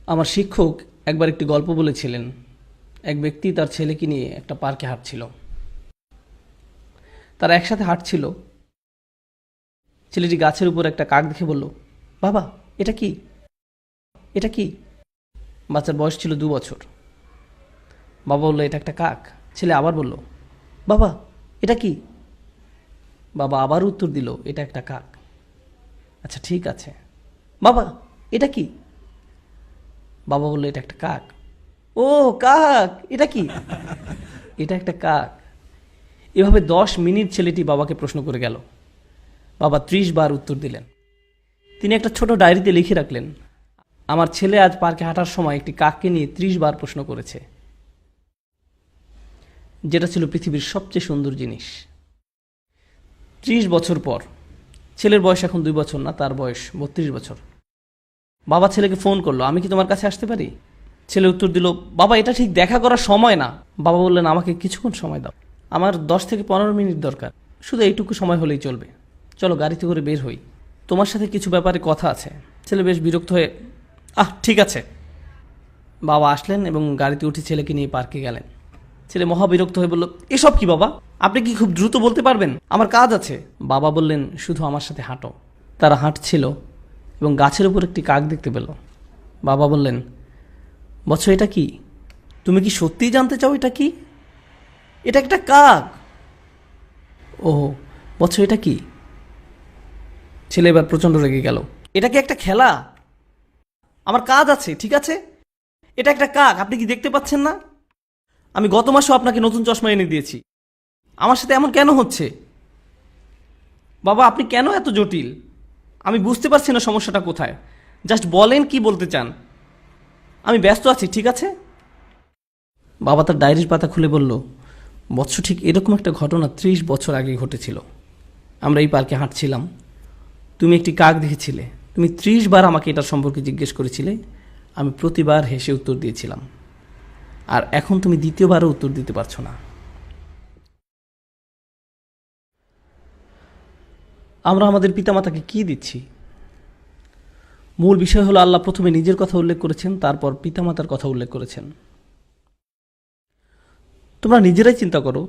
আমার শিক্ষক একবার একটি গল্প বলেছিলেন। এক ব্যক্তি তার ছেলেকে নিয়ে একটা পার্কে হাঁটছিল। তারা একসাথে হাঁটছিল। ছেলেটি গাছের উপর একটা কাক দেখে বলল, বাবা, এটা কি? এটা কি? বাচ্চার বয়স ছিল 2 বছর। বাবা বলল, এটা একটা কাক। ছেলে আবার বলল, বাবা, এটা কি? বাবা আবার উত্তর দিল, এটা একটা কাক। আচ্ছা ঠিক আছে, বাবা, এটা কি? বাবা বলল, এটা একটা কাক। ও কাক, এটা কি? এটা একটা কাক। এভাবে 10 মিনিট ছেলেটি বাবাকে প্রশ্ন করে গেল। বাবা 30 বার উত্তর দিলেন। তিনি একটা ছোট ডায়েরিতে লিখে রাখলেন, আমার ছেলে আজ পার্কে হাঁটার সময় একটি কাককে নিয়ে 30 বার প্রশ্ন করেছে, যেটা ছিল পৃথিবীর সবচেয়ে সুন্দর জিনিস। 30 বছর পর, ছেলের বয়স এখন 2 বছর না, তার বয়স 32 বছর। বাবা ছেলেকে ফোন করলো, আমি কি তোমার কাছে আসতে পারি? ছেলে উত্তর দিল, বাবা, এটা ঠিক দেখা করার সময় না। বাবা বললেন, আমাকে কিছুক্ষণ সময় দাও, আমার 10 থেকে 15 মিনিট দরকার, শুধু এইটুকু সময় হলেই চলবে। চলো গাড়িতে করে বের হই, তোমার সাথে কিছু ব্যাপারে কথা আছে। ছেলে বেশ বিরক্ত হয়ে, ঠিক আছে। বাবা আসলেন এবং গাড়িতে উঠে ছেলেকে নিয়ে পার্কে গেলেন। ছেলে মহাবিরক্ত হয়ে বলল, এসব কি বাবা? আপনি কি খুব দ্রুত বলতে পারবেন? আমার কাজ আছে। বাবা বললেন, শুধু আমার সাথে হাঁটো। তারা হাঁটছিল এবং গাছের উপর একটি কাক দেখতে পেল। বাবা বললেন, বৎস, এটা কি? তুমি কি সত্যিই জানতে চাও এটা কি? এটা একটা কাক। ও বৎস, এটা কি? ছেলে এবার প্রচণ্ড রেগে গেল। এটা কি একটা খেলা? আমার কাজ আছে, ঠিক আছে? এটা একটা কাক, আপনি কি দেখতে পাচ্ছেন না? আমি গত মাসেও আপনাকে নতুন চশমা এনে দিয়েছি। আমার সাথে এমন কেন হচ্ছে? বাবা, আপনি কেন এত জটিল? আমি বুঝতে পারছি না সমস্যাটা কোথায়। জাস্ট বলেন কি বলতে চান। আমি ব্যস্ত আছি, ঠিক আছে? বাবা তার ডায়েরির পাতা খুলে বলল, বৎস, ঠিক এরকম একটা ঘটনা 30 বছর আগে ঘটেছিল। আমরা এই পার্কে হাঁটছিলাম, তুমি একটি কাক দেখেছিলে। তুমি 30 বার আমাকে এটার সম্পর্কে জিজ্ঞেস করেছিলে। আমি প্রতিবার হেসে উত্তর দিয়েছিলাম। আর এখন তুমি দ্বিতীয়বারও উত্তর দিতে পারছো না। আমরা আমাদের পিতামাতাকে কি দিচ্ছি? মূল বিষয় হলো, আল্লাহ প্রথমে নিজের কথা উল্লেখ করেছেন, তারপর পিতামাতার কথা উল্লেখ করেছেন। তোমরা নিজেরাই চিন্তা করো,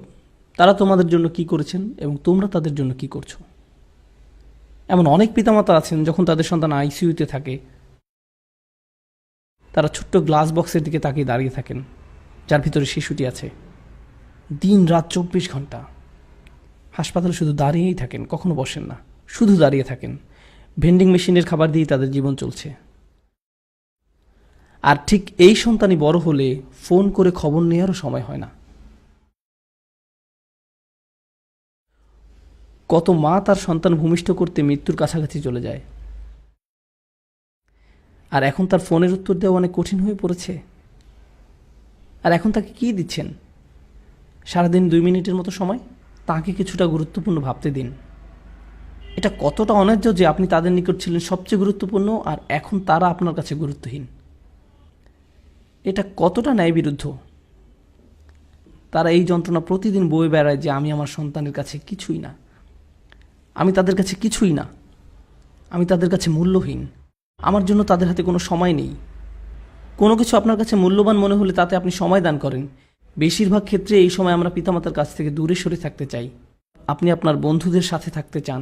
তারা তোমাদের জন্য কি করেছেন এবং তোমরা তাদের জন্য কি করছো। এমন অনেক পিতামাতা আছেন, যখন তাদের সন্তান আইসিইউতে থাকে, তারা ছোট্ট গ্লাস বক্সের দিকে তাকিয়ে দাঁড়িয়ে থাকেন, যার ভিতরে শিশুটি আছে। দিন রাত 24 ঘন্টা হাসপাতালে শুধু দাঁড়িয়েই থাকেন, কখনো বসেন না, শুধু দাঁড়িয়ে থাকেন। ভেন্ডিং মেশিনের খাবার দিয়ে তাদের জীবন চলছে। আর ঠিক এই সন্তানই বড় হলে ফোন করে খবর নেওয়ারও সময় হয় না। কত মা তার সন্তান ভূমিষ্ঠ করতে মৃত্যুর কাছাকাছি চলে যায়, আর এখন তার ফোনের উত্তর দেওয়া অনেক কঠিন হয়ে পড়েছে। আর এখন তাকে কি দিচ্ছেন? সারাদিন 2 মিনিটের মতো সময়। তাকে কিছুটা গুরুত্বপূর্ণ ভাবতে দিন। এটা কতটা অন্যায্য যে আপনি তাদের নিকট ছিলেন সবচেয়ে গুরুত্বপূর্ণ, আর এখন তারা আপনার কাছে গুরুত্বহীন। এটা কতটা ন্যায়বিরুদ্ধ। তারা এই যন্ত্রণা প্রতিদিন বয়ে বেড়ায় যে আমি আমার সন্তানের কাছে কিছুই না, আমি তাদের কাছে কিছুই না, আমি তাদের কাছে মূল্যহীন, আমার জন্য তাদের হাতে কোনো সময় নেই। কোনো কিছু আপনার কাছে মূল্যবান মনে হলে তাতে আপনি সময় দান করেন। বেশিরভাগ ক্ষেত্রে এই সময় আমরা পিতামাতার কাছ থেকে দূরে সরে থাকতে চাই। আপনি আপনার বন্ধুদের সাথে থাকতে চান,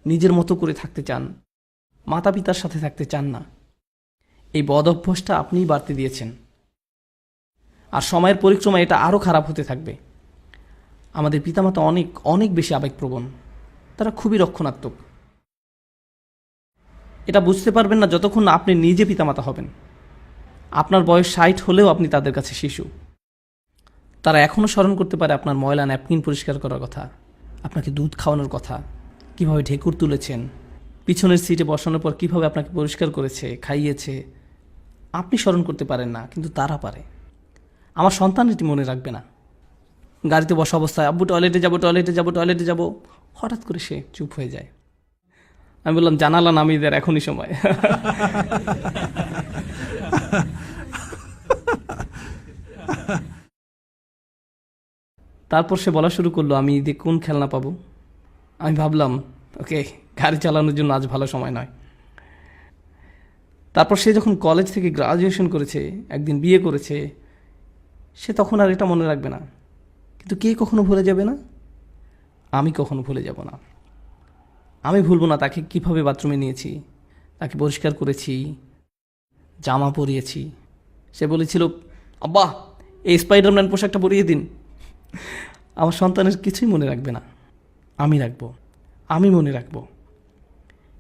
নিজের মতো করে থাকতে চান, মাতা পিতার সাথে থাকতে চান না। এই বদ অভ্যাসটা আপনিই বাড়তে দিয়েছেন, আর সময়ের পরিক্রমায় এটা আরও খারাপ হতে থাকবে। আমাদের পিতামাতা অনেক অনেক বেশি আবেগপ্রবণ, তারা খুবই রক্ষণাত্মক। এটা বুঝতে পারবেন না যতক্ষণ না আপনি নিজে পিতামাতা হবেন। আপনার বয়স 60 হলেও আপনি তাদের কাছে শিশু। তারা এখনও স্মরণ করতে পারে আপনার ময়লা ন্যাপকিন পরিষ্কার করার কথা, আপনাকে দুধ খাওয়ানোর কথা, কিভাবে ঢেকুর তুলেছেন, পিছনের সিটে বসানোর পর কিভাবে আপনাকে পরিষ্কার করেছে, খাইয়েছে। আপনি স্মরণ করতে পারেন না, কিন্তু তারা পারে। আমার সন্তান এটি মনে রাখবে না। গাড়িতে বসা অবস্থায়, আব্বু টয়লেটে যাবো, টয়লেটে যাবো, টয়লেটে যাবো, হঠাৎ করে সে চুপ হয়ে যায়। আমি বললাম, জানালা নামিয়ে দেয়, এখনই সময়। তারপর সে বলা শুরু করলো, আমি ঈদে কোন খেলনা পাবো। আমি ভাবলাম, ওকে, গাড়ি চালানোর জন্য আজ ভালো সময় নয়। তারপর সে যখন কলেজ থেকে গ্রাজুয়েশন করেছে, একদিন বিয়ে করেছে, সে তখন আর এটা মনে রাখবে না। কিন্তু কে কখনো ভুলে যাবে না? আমি কখনো ভুলে যাব না। আমি ভুলব না তাকে কিভাবে বাথরুমে নিয়েছি, তাকে পরিষ্কার করেছি, জামা পরিয়েছি। সে বলেছিল, আব্বা এই স্পাইডারম্যান পোশাকটা পরিয়ে দিন। আমার সন্তানের কিছুই মনে রাখবে না, আমি রাখবো, আমি মনে রাখবো।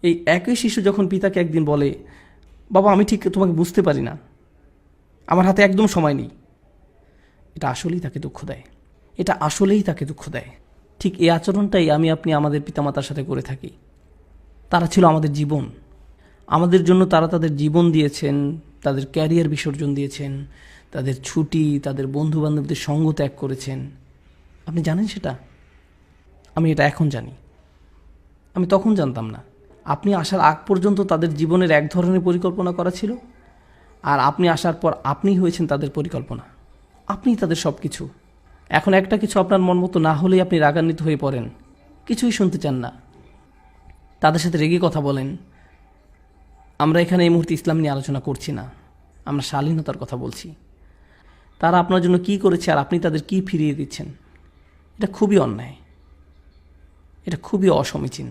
এই একই শিশু যখন পিতাকে একদিন বলে, বাবা আমি ঠিক তোমাকে বুঝতে পারি না, আমার হাতে একদম সময় নেই, এটা আসলেই তাকে দুঃখ দেয়, এটা আসলেই তাকে দুঃখ দেয়। ঠিক এই আচরণটাই আমি আপনি আমাদের পিতামাতার সাথে করে থাকি। তারা ছিল আমাদের জীবন, আমাদের জন্য তারা তাদের জীবন দিয়েছেন, তাদের ক্যারিয়ার বিসর্জন দিয়েছেন, তাদের ছুটি, তাদের বন্ধুবান্ধবদের সঙ্গ ত্যাগ করেছেন। আপনি জানেন সেটা? আমি এটা এখন জানি, আমি তখন জানতাম না। আপনি আসার আগ পর্যন্ত তাদের জীবনের এক ধরনের পরিকল্পনা করা ছিল, আর আপনি আসার পর আপনিই হয়েছেন তাদের পরিকল্পনা, আপনিই তাদের সব কিছু। এখন একটা কিছু আপনার মন মতো না হলেই আপনি রাগান্বিত হয়ে পড়েন, কিছুই শুনতে চান না, তাদের সাথে রেগে কথা বলেন। আমরা এখানে এই মুহূর্তে ইসলাম নিয়ে আলোচনা করছি না, আমরা শালীনতার কথা বলছি। তারা আপনার জন্য কি করেছে আর আপনি তাদের কি ফিরিয়ে দিচ্ছেন, এটা খুবই অন্যায়, এটা খুবই অসমীচীন।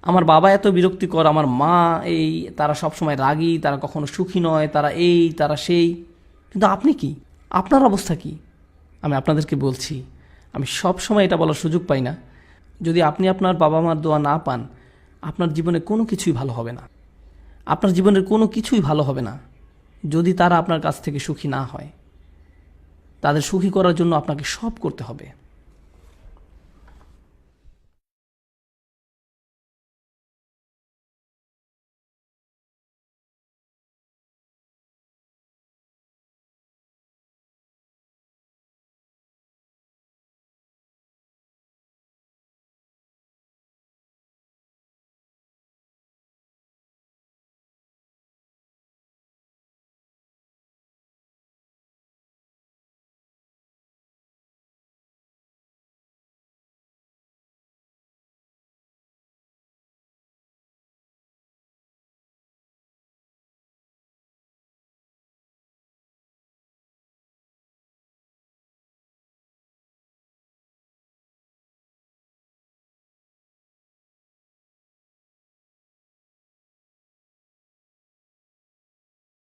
আমার বাবা এত বিরক্তিকর, আমার মা এই, তারা সবসময় রাগী, তারা কখনো সুখী নয়, তারা এই তারা সেই। কিন্তু আপনি কি, আপনার অবস্থা কি? আমি আপনাদেরকে বলছি, আমি সব সময় এটা বলার সুযোগ পাই না, যদি আপনি আপনার বাবা মার দোয়া না পান, আপনার জীবনে কোনো কিছুই ভালো হবে না। আপনার জীবনের কোনো কিছুই ভালো হবে না যদি তারা আপনার কাছ থেকে সুখী না হয়। তাদের সুখী করার জন্য আপনাকে সব করতে হবে।